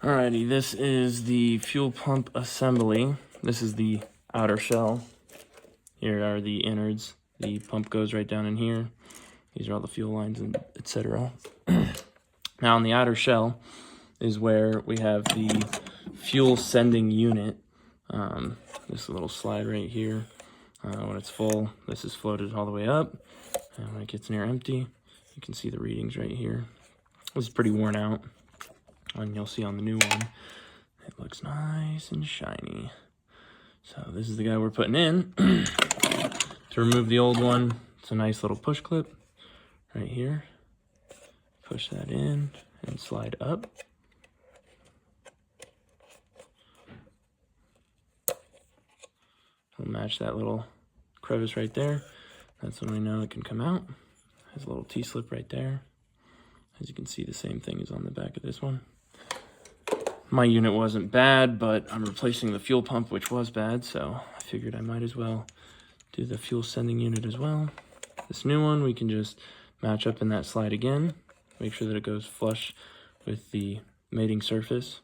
Alrighty, this is the fuel pump assembly. This is the outer shell. Here are the innards. The pump goes right down in here. These are all the fuel lines and etc. Now on the outer shell is where we have the fuel sending unit. This little slide right here. When it's full, this is floated all the way up. And when it gets near empty, you can see the readings right here. This is pretty worn out. And you'll see on the new one, it looks nice and shiny. So this is the guy we're putting in. To remove the old one, it's a nice little push clip right here. Push that in and slide up. It'll match that little crevice right there. That's when we know it can come out. Has a little T-slip right there. As you can see, the same thing is on the back of this one. My unit wasn't bad, but I'm replacing the fuel pump, which was bad, so I figured I might as well do the fuel sending unit as well. This new one, we can just match up in that slide again. Make sure that it goes flush with the mating surface.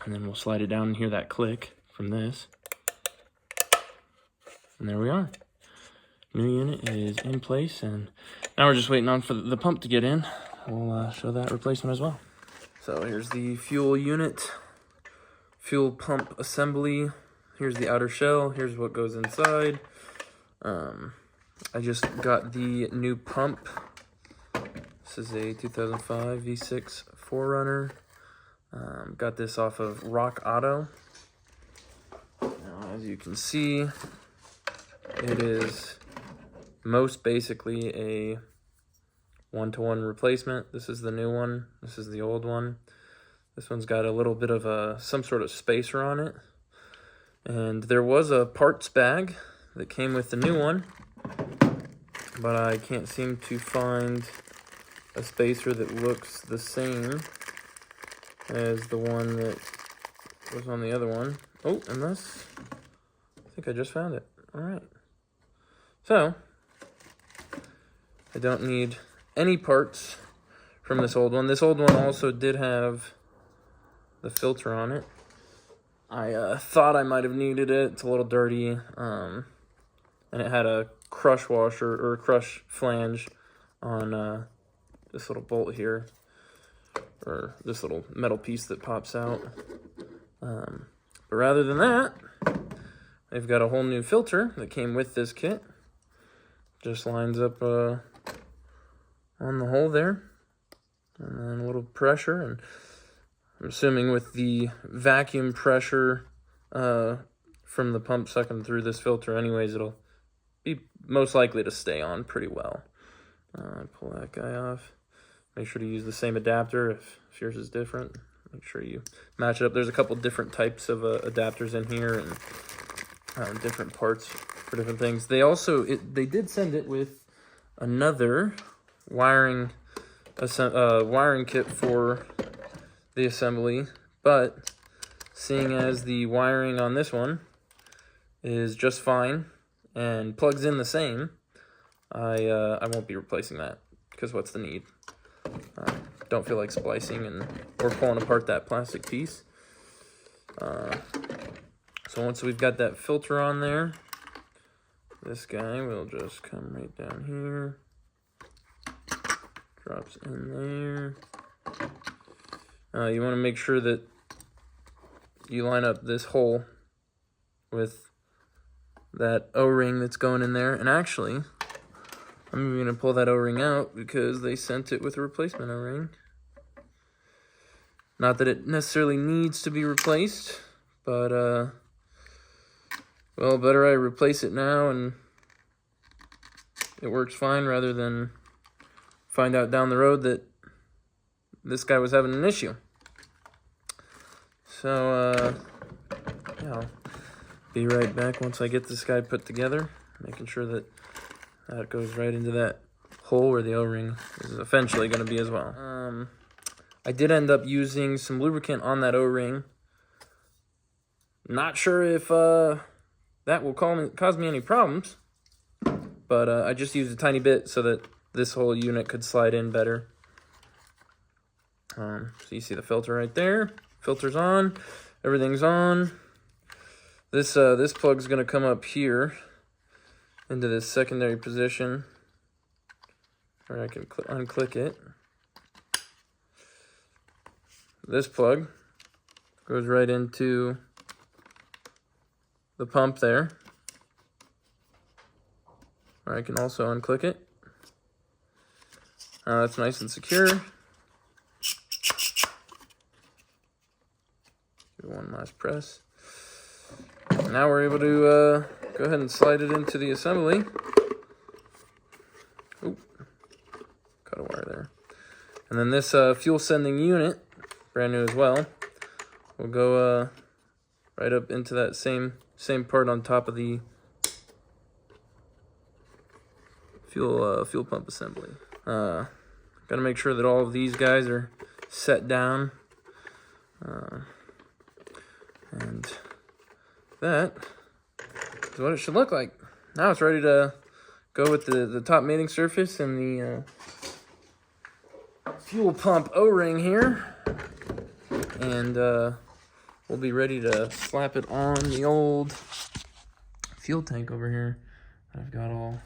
And then we'll slide it down and hear that click from this. And there we are. New unit is in place, and now we're just waiting on for the pump to get in. We'll show that replacement as well. So here's the fuel unit, fuel pump assembly. Here's the outer shell. Here's what goes inside. I just got the new pump. This is a 2005 V6 4Runner. Got this off of Rock Auto. Now, as you can see, it is most basically a one-to-one replacement. This is the new one. This is the old one. This one's got a little bit of some sort of spacer on it. And there was a parts bag that came with the new one, but I can't seem to find a spacer that looks the same as the one that was on the other one. Oh, and this, I think I just found it. All right. So, I don't need any parts from this old one. This old one also did have the filter on it. I thought I might have needed it. It's a little dirty. And it had a crush washer or crush flange on this little bolt here, or this little metal piece that pops out. But rather than that, they've got a whole new filter that came with this kit. Just lines up on the hole there, and then a little pressure, and I'm assuming with the vacuum pressure from the pump sucking through this filter anyways, it'll be most likely to stay on pretty well. Pull that guy off. Make sure to use the same adapter if yours is different. Make sure you match it up. There's a couple different types of adapters in here, and different parts for different things. They also, they did send it with another wiring kit for the assembly, but seeing as the wiring on this one is just fine and plugs in the same, I won't be replacing that, because what's the need? Don't feel like splicing or pulling apart that plastic piece. So once we've got that filter on there, this guy will just come right down here, drops in there. You want to make sure that you line up this hole with that O-ring that's going in there. And actually, I'm even going to pull that O-ring out because they sent it with a replacement O-ring. Not that it necessarily needs to be replaced, but well, better I replace it now and it works fine rather than find out down the road that this guy was having an issue. So, yeah, I'll be right back once I get this guy put together, making sure that that goes right into that hole where the O-ring is eventually going to be as well. I did end up using some lubricant on that O-ring. Not sure if that will cause me any problems, but I just used a tiny bit so that this whole unit could slide in better. So you see the filter right there. Filter's on. Everything's on. This plug's gonna come up here into this secondary position, or I can unclick it. This plug goes right into the pump there. Or I can also unclick it. That's nice and secure. Do one last press. Now we're able to go ahead and slide it into the assembly. Oop, cut a wire there. And then this fuel sending unit, brand new as well, will go right up into that same part on top of the fuel pump assembly. Got to make sure that all of these guys are set down, and that is what it should look like. Now it's ready to go with the top mating surface and the fuel pump O-ring here, and we'll be ready to slap it on the old fuel tank over here that I've got all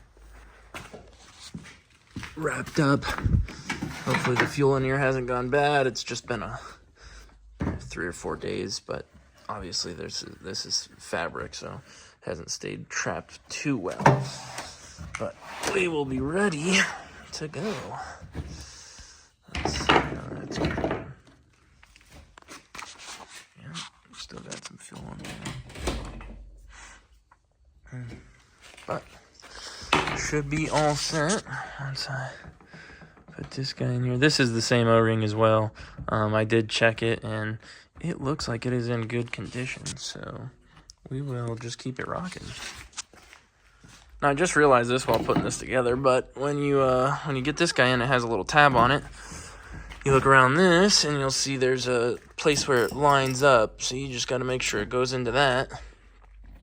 wrapped up. Hopefully the fuel in here hasn't gone bad. It's just been 3 or 4 days, but obviously this is fabric, so it hasn't stayed trapped too well. But we will be ready to go. Let's see, that's good. Yeah, still got some fuel on there. But should be all set once I put this guy in here. This is the same O-ring as well. I did check it, and it looks like it is in good condition, so we will just keep it rocking. Now, I just realized this while putting this together, but when you get this guy in, it has a little tab on it. You look around this, and you'll see there's a place where it lines up, so you just got to make sure it goes into that.